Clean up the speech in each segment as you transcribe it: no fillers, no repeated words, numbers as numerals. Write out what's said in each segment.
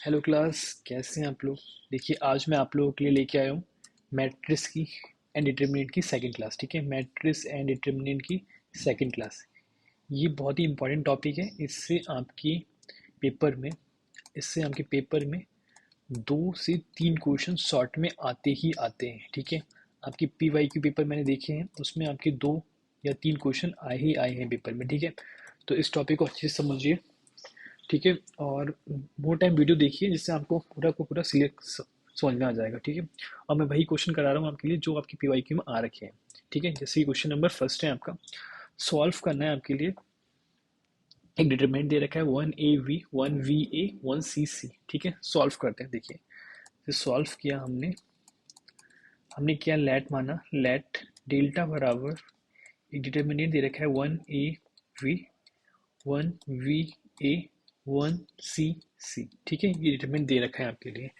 Hello class, कैसे हैं आप लोग। देखिए, आज मैं आप लोगों के लिए लेके आया हूँ मैट्रिक्स की एंड डिटर्मिनेंट की सेकंड क्लास। ठीक है, मैट्रिक्स एंड डिटर्मिनेंट की सेकंड क्लास। ये बहुत ही इंपॉर्टेंट टॉपिक है। पेपर में इससे आपके पेपर में 2 से 3 क्वेश्चन शॉर्ट में आते ही आते हैं। ठीक है, आपकी PYQ पेपर मैंने देखे हैं, उसमें आपके 2 या 3 क्वेश्चन आए ही आए हैं पेपर में। ठीक है, तो इस टॉपिक को अच्छे से समझिए। ठीक है, और मोर टाइम वीडियो देखिए जिससे आपको पूरा को पूरा सिलेक्ट समझ में आ जाएगा। ठीक है, और मैं वही क्वेश्चन करा रहा हूँ आपके लिए जो आपकी PYQ में आ रखे हैं। ठीक है, जैसे क्वेश्चन नंबर फर्स्ट है आपका, सॉल्व करना है आपके लिए। एक डिटरमिनेंट दे रखा है 1 AV 1 VA 1 CC। ठीक है, सॉल्व करते हैं। देखिए, सॉल्व किया हमने हमने क्या लेट माना, लेट डेल्टा बराबर एक डिटरमिनेंट दे रखा है 1 AV 1 VA 1 CC। ठीक है, ये डिटरमिनेंट दे रखा है आपके लिए।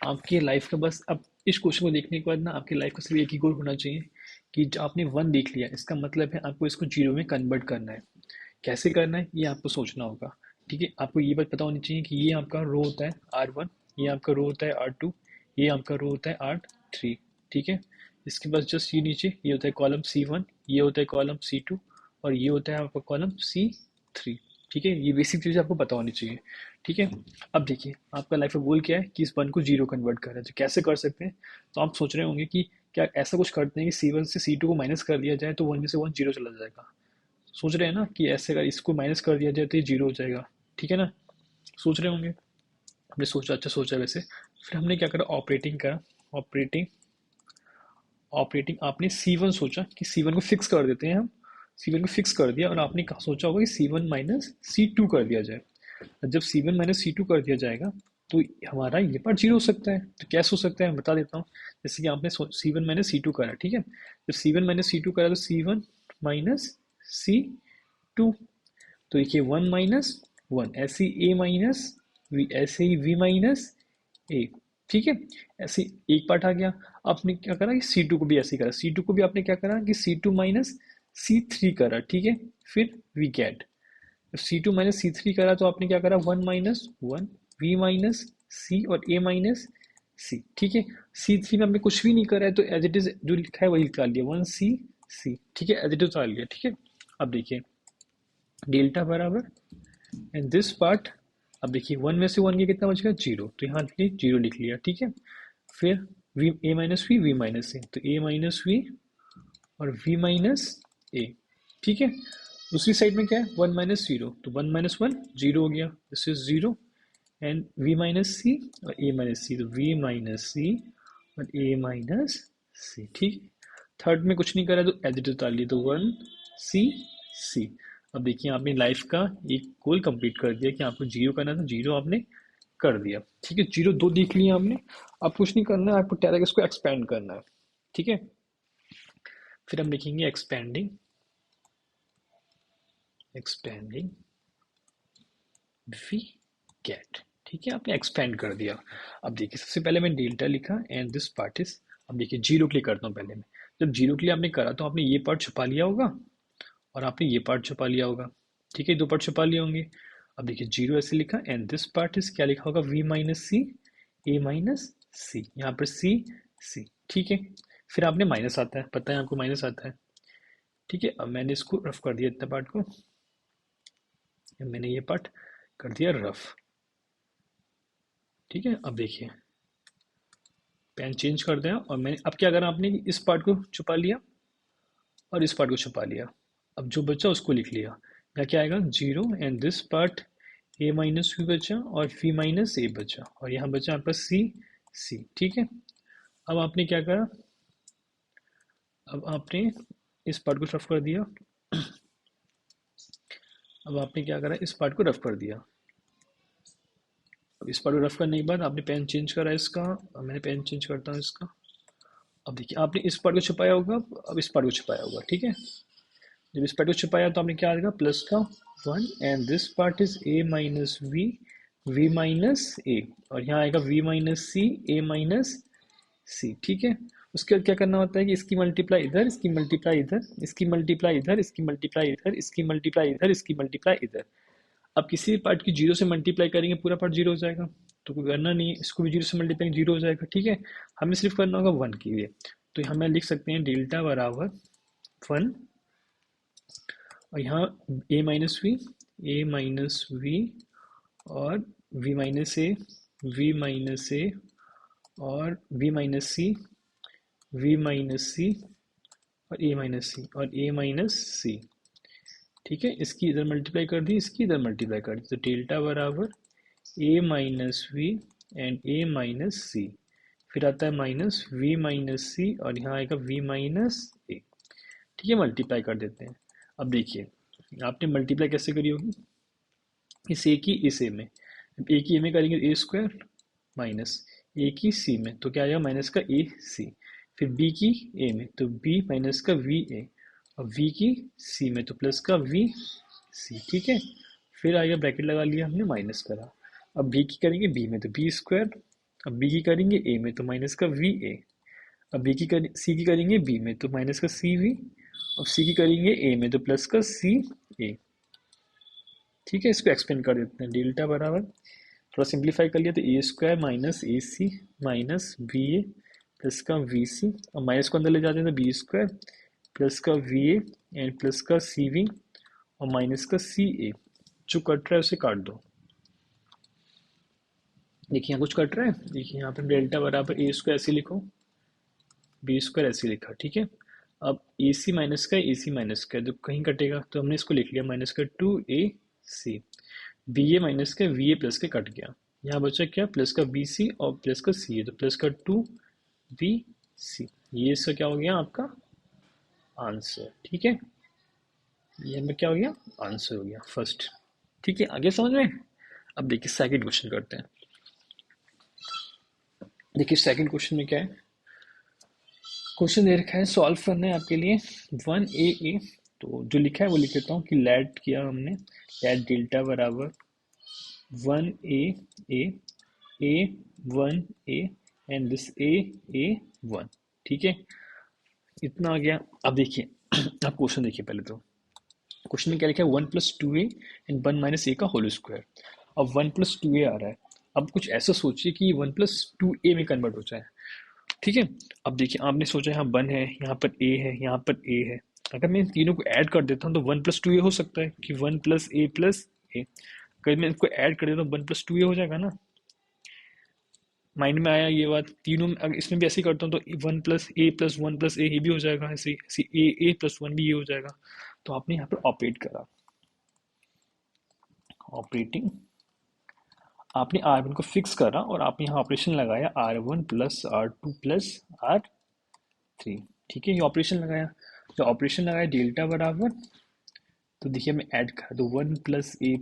आपकी लाइफ का बस अब इस क्वेश्चन को देखने के बाद ना आपकी लाइफ का सिर्फ एक ही गोल होना चाहिए कि जो आपने 1 देख लिया, इसका मतलब है आपको इसको जीरो में कन्वर्ट करना है। कैसे करना है ये आपको सोचना होगा। ठीक है, आपको ये बात पता होनी चाहिए कि ये आपका रो होता है R1, ये आपका रो होता है R2, ये आपका रो होता है R3। ठीक है, इसके बाद जस्ट ये नीचे ये होता है कॉलम C1, ये होता है कॉलम C2, और ये होता है आपका कॉलम C3। ठीक है, ये बेसिक चीज़ें आपको पता होनी चाहिए। ठीक है, अब देखिए आपका लाइफ का गोल क्या है कि इस 1 को जीरो कन्वर्ट करना है। तो कैसे कर सकते हैं, तो आप सोच रहे होंगे कि क्या ऐसा कुछ करते हैं कि C1 से C2 को माइनस कर दिया जाए तो 1 में से 1 जीरो चला जाएगा। सोच रहे हैं ना कि ऐसे अगर इसको माइनस कर दिया जाए तो ये जीरो हो जाएगा। ठीक है ना, सोच रहे होंगे। हमने सोचा, अच्छा सोचा वैसे। फिर हमने क्या करा, ऑपरेटिंग करा। ऑपरेटिंग ऑपरेटिंग आपने C1 सोचा कि C1 को फिक्स कर देते हैं हम। C1 को फिक्स कर दिया और आपने कहा सोचा होगा कि C1 माइनस C2 कर दिया जाए। जब C1 माइनस C2 कर दिया जाएगा तो हमारा ये पार्ट जीरो हो सकता है। तो कैसे हो सकता है मैं बता देता हूँ। जैसे कि आपने C1 माइनस C2 करा। ठीक है, जब C1 माइनस C2 करा तो C1 माइनस C2, तो देखिए 1 - 1, ऐसे ही A माइनस वी, ऐसे ही V माइनस ए। ठीक है, ऐसे एक पार्ट आ गया। आपने क्या करा कि C2 को भी ऐसे ही करा। C2 को भी आपने क्या करा कि C2 माइनस C3 करा। ठीक है, फिर we get C2 minus C3 करा तो आपने क्या करा 1 - 1, V माइनस C और A माइनस C। ठीक है, C3 में हमने कुछ भी नहीं करा है तो एज इट इज जो लिखा है वही निकाल लिया 1 C। ठीक है, एज इट इज निकाल लिया। ठीक है, अब देखिए डेल्टा बराबर एंड दिस पार्ट। अब देखिए 1 में से 1 के कितना बचेगा, जीरो, तो यहाँ लिख जीरो लिख लिया। ठीक है, फिर V A minus V V minus A, तो A माइनस वी और V माइनस ए। ठीक है, दूसरी साइड में क्या है 1 - 0, तो 1 - 1 जीरो हो गया, this is zero. And V minus C और A माइनस सी, तो V माइनस सी और A माइनस सी। ठीक है, थर्ड में कुछ नहीं करा तो एज इट इज डाल लिया, तो 1 C। अब देखिए आपने लाइफ का एक गोल कंप्लीट कर दिया कि आपको जीरो करना था, जीरो आपने कर दिया। ठीक है, जीरो 2 देख लिया हमने। अब कुछ नहीं करना है, आपको डायरेक्ट इसको एक्सपेंड करना है। ठीक है, फिर हम लिखेंगे एक्सपेंडिंग एक्सपेंडिंग वी गेट। ठीक है, आपने एक्सपेंड कर दिया। अब देखिए सबसे पहले मैं डेल्टा लिखा एंड दिस पार्ट इज। अब देखिए जीरो के लिए करता हूँ पहले मैं। जब जीरो के लिए आपने करा तो आपने ये पार्ट छुपा लिया होगा और आपने ये पार्ट छुपा लिया होगा। ठीक है, 2 पार्ट छुपा लिए होंगे। अब देखिए जीरो ऐसे लिखा एंड दिस पार्ट इज क्या लिखा होगा V minus C A minus C, यहाँ पर C। ठीक है, फिर आपने माइनस आता है, पता है आपको माइनस आता है। ठीक है, अब मैंने इसको रफ कर दिया, इतना पार्ट को मैंने ये पार्ट कर दिया रफ। ठीक है, अब देखिए पेन चेंज कर दें और मैंने अब क्या करा, आपने इस पार्ट को छुपा लिया और इस पार्ट को छुपा लिया। अब जो बचा उसको लिख लिया। यहाँ क्या आएगा zero and this part A minus V बचा और V माइनस ए बचा, और यहाँ बचा आपका C। ठीक है, अब आपने क्या करा, अब आपने इस पार्ट को रफ कर दिया। अब आपने क्या करा, इस पार्ट को रफ कर दिया। अब इस पार्ट को रफ करने के बाद आपने पेन चेंज करा इसका। अब मैंने पेन चेंज करता हूँ इसका। अब देखिए आपने इस पार्ट को छुपाया होगा, अब इस पार्ट को छुपाया होगा। ठीक है, जब इस पार्ट को छुपाया तो आपने क्या आएगा प्लस का 1 and this part is A minus V minus A, और यहाँ आएगा V minus C A minus C. ठीक है, उसके बाद क्या करना होता है कि इसकी मल्टीप्लाई इधर, इसकी मल्टीप्लाई इधर, इसकी मल्टीप्लाई इधर, इसकी मल्टीप्लाई इधर, इसकी मल्टीप्लाई इधर, इसकी मल्टीप्लाई इधर। अब किसी भी पार्ट की जीरो से मल्टीप्लाई करेंगे पूरा पार्ट जीरो हो जाएगा। तो कोई करना नहीं है, इसको भी जीरो से मल्टीप्लाई जीरो हो जाएगा, ठीक है। हमें सिर्फ करना होगा वन के लिए, तो यहाँ में लिख सकते हैं डेल्टा बराबर वन, और यहाँ ए माइनस वी और वी माइनस ए और वी माइनस सी और ए माइनस सी, ठीक है। इसकी इधर मल्टीप्लाई कर दी, इसकी इधर मल्टीप्लाई कर दी, तो डेल्टा बराबर A minus V and A minus C, फिर आता है माइनस वी माइनस सी और यहाँ आएगा वी माइनस ए, ठीक है। मल्टीप्लाई कर देते हैं। अब देखिए आपने मल्टीप्लाई कैसे करी होगी, इस ए की इस ए में, ए की ए में करेंगे ए स्क्वायर माइनस ए की सी में, तो क्या आएगा माइनस का ए सी, फिर बी की ए में तो बी माइनस का वी ए, और वी की सी में तो प्लस का वी सी, ठीक है। फिर आएगा ब्रैकेट लगा लिया हमने, माइनस करा। अब बी की करेंगे बी में तो बी स्क्वायर, अब बी की करेंगे ए में तो माइनस का वी ए, अब सी की करेंगे बी में तो माइनस का सी वी, और सी की करेंगे ए में तो प्लस का सी ए, ठीक है। इसको एक्सपेंड कर देते हैं, डेल्टा बराबर थोड़ा सिंप्लीफाई कर लिया तो ए स्क्वायर माइनस ए सी माइनस बी ए प्लस का वी सी, और माइनस को अंदर ले जाते हैं तो बी स्क्वायर प्लस का वी ए एंड प्लस का सी वी और माइनस का सी ए, जो कट रहा है उसे काट दो। देखिए यहाँ कुछ कट रहा है, देखिए यहाँ पे डेल्टा बराबर ए स्क्वायर ऐसे लिखो, बी स्क्वायर ऐसे लिखा, ठीक है। अब ए सी माइनस का ए सी माइनस का तो कहीं कटेगा, तो हमने इसको लिख लिया माइनस का two A C, B A minus का वी ए प्लस के कट गया, यहाँ बचा क्या प्लस का बी सी और प्लस का सी ए, तो प्लस का टू बी सी, ये इसका क्या हो गया आपका आंसर, ठीक है। ये हमें क्या हो गया आंसर हो गया फर्स्ट, ठीक है। आगे समझ में। अब देखिए सेकंड क्वेश्चन करते हैं। देखिए सेकंड क्वेश्चन में क्या है, क्वेश्चन दे रखा है सॉल्व करना है आपके लिए वन ए, तो जो लिखा है वो लिख देता हूँ कि लेट किया हमने, लेट डेल्टा बराबर one A one A and this A one, ठीक है। इतना आ गया। अब देखिए आप क्वेश्चन देखिए पहले तो, क्वेश्चन में क्या लिखा है one plus two A and one minus A का होल स्क्वायर। अब वन प्लस टू ए आ रहा है, अब कुछ ऐसा सोचिए कि वन प्लस टू ए में कन्वर्ट हो जाए, ठीक है। अब देखिए आपने सोचा यहाँ वन है, यहाँ पर ए है, यहाँ पर ए है, अगर मैं इन तीनों को ऐड कर देता हूँ तो वन प्लस टू ए हो सकता है कि वन प्लस ए, अगर मैं इसको ऐड कर देता हूँ वन प्लस टू ए हो जाएगा ना, माइंड में आया ये बात। तीनों में अगर इसमें भी ऐसे ही करता हूँ तो वन प्लस ए ये भी हो जाएगा, ऐसे ऐसे ए प्लस वन भी ये हो जाएगा। तो आपने यहाँ पर ऑपरेट करा, ऑपरेटिंग, आपने आर वन को फिक्स करा और आपने यहाँ ऑपरेशन लगाया R one plus R two plus R three, ठीक है। ये ऑपरेशन लगाया, जो ऑपरेशन लगाया डेल्टा बराबर, तो देखिए हमें ऐड करा तो वन प्लस ए,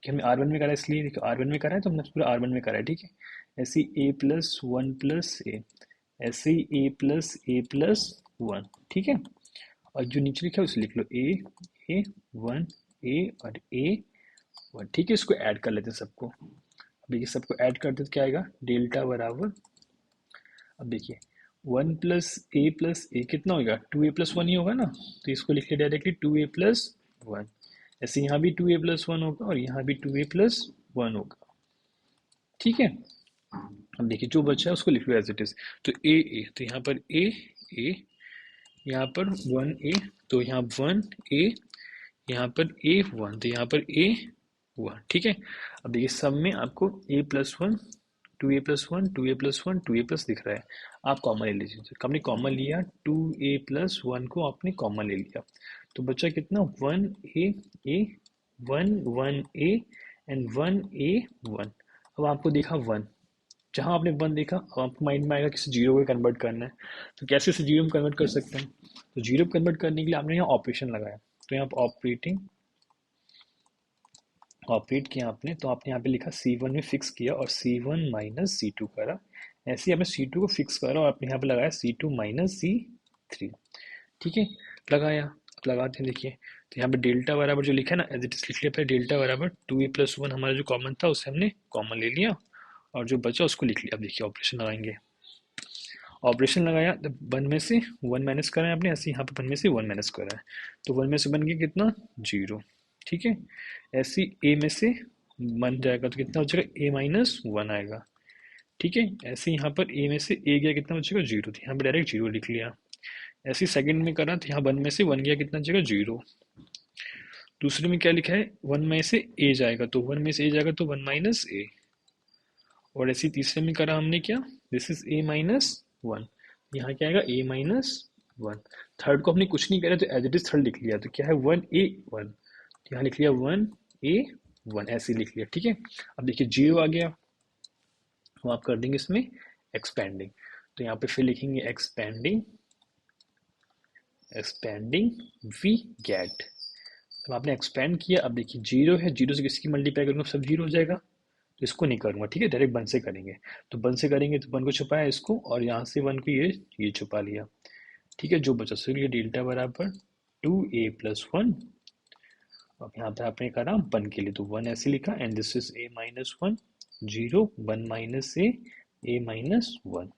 कि हमने आर वन में करा इसलिए, देखो आर वन में करा है तो हमने पूरा आर वन में करा है, ठीक है। ऐसे ए प्लस वन प्लस ए, ऐसे ही ए प्लस वन, ठीक है। और जो नीचे लिखा है उसे लिख लो ए वन ए और ए वन, ठीक है। इसको ऐड कर लेते हैं सबको। अब देखिए सबको ऐड करते तो क्या आएगा डेल्टा बराबर, अब देखिए वन प्लस ए कितना होगा टू ए प्लस वन ही होगा ना, तो इसको लिख लिया directly two A plus one, ऐसे यहाँ भी टू ए प्लस वन होगा और यहाँ भी टू ए प्लस वन होगा, ठीक है। अब देखिए जो बचा है उसको लिख लो एज इट इज, तो ए तो यहाँ पर ए, यहाँ पर वन ए, तो यहाँ वन ए, यहाँ पर ए वन, तो यहाँ पर ए वन, ठीक है। अब देखिए सब में आपको A plus one, two A plus one, two A plus one, two A plus दिख रहा है, आप कॉमन ले लीजिए। तो हमने कॉमन लिया टू ए प्लस वन को आपने कॉमन ले लिया, तो बचा कितना one A one A and one A one. अब आपको देखा वन, जहाँ आपने वन देखा अब आपको माइंड में आएगा किसी जीरो को कन्वर्ट करना है, तो कैसे इसे जीरो में कन्वर्ट कर सकते हैं, तो जीरो में कन्वर्ट करने के लिए आपने यहाँ ऑपरेशन लगाया, तो यहाँ ऑपरेट किया आपने, तो आपने यहाँ पे लिखा C1 में फिक्स किया और C1 माइनस C2 करा, ऐसे ही आपने C2 को फिक्स करा और आपने यहाँ पे लगाया C2 माइनस C3, ठीक है। लगाया, अब लगाते हैं देखिए, तो यहाँ पे डेल्टा बराबर जो लिखा है ना एज इट इज लिख लिया, डेल्टा बराबर टू ए प्लस वन हमारा जो कॉमन था उसे हमने कॉमन ले लिया और जो बचा उसको लिख लिया। अब देखिए ऑपरेशन लगाएंगे, ऑपरेशन लगाया तो वन में से वन माइनस करा है आपने, ऐसे यहाँ पे वन में से वन माइनस करा है, तो वन में से बन गया कितना जीरो, ठीक है। ऐसे ए में से 1 जाएगा तो कितना बचेगा, a माइनस 1 आएगा। ठीक है, ऐसे यहाँ पर a में से a गया, कितना बचेगा 0, तो यहाँ पे डायरेक्ट 0 लिख लिया। ऐसे सेकंड में करा तो यहाँ 1 में से 1 गया, कितना बचेगा 0। दूसरे में क्या लिखा है, 1 में से a जाएगा, तो 1 में से a जाएगा तो 1 माइनस a। और ऐसे तीसरे में करा हमने क्या, दिस इज a माइनस 1, यहाँ क्या आएगा a माइनस 1। थर्ड को हमने कुछ नहीं करा तो एज इट इज थर्ड लिख लिया, तो क्या है 1a 1, तो यहाँ लिख लिया 1a 1, ऐसे लिख लिया। ठीक है, अब देखिए 0 आ गया, हम आप कर देंगे इसमें एक्सपेंडिंग, तो यहाँ पे फिर लिखेंगे एक्सपेंडिंग, एक्सपेंडिंग वी गेट। अब आपने एक्सपेंड किया, अब देखिए 0 है, 0 से किसकी मल्टीप्लाई करूँगा, सब 0 हो जाएगा, तो इसको नहीं करूँगा। ठीक है, डायरेक्ट 1 से करेंगे, तो 1 से करेंगे तो 1 को छुपाया इसको, और यहाँ से 1 को ये छुपा लिया। ठीक है, जो बचा सो ये डेल्टा बराबर 2a+1। अब यहाँ पे आपने करा 1 के लिए तो 1 ऐसे लिखा, and this is a minus 1, 0 1 minus a minus 1।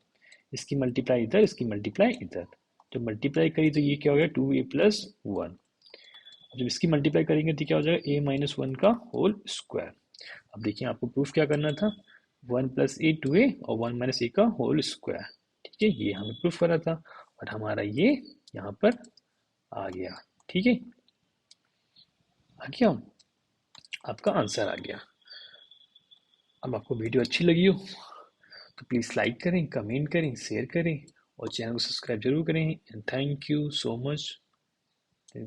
इसकी मल्टीप्लाई इधर, इसकी मल्टीप्लाई इधर, जब मल्टीप्लाई करी तो ये क्या हो गया 2a+1। जब इसकी मल्टीप्लाई करेंगे तो क्या हो जाएगा a माइनस 1 का होल स्क्वायर। अब देखिए आपको प्रूफ क्या करना था, 1 प्लस ए 2a और 1 माइनस ए का होल स्क्वायर। ठीक है, ये हमें प्रूफ करा था, और हमारा ये यहाँ पर आ गया। ठीक है, आ गया, आपका आंसर आ गया। अब आपको वीडियो अच्छी लगी हो तो प्लीज़ लाइक करें, कमेंट करें, शेयर करें, और चैनल को सब्सक्राइब जरूर करें। And thank you so much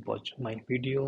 watch my video.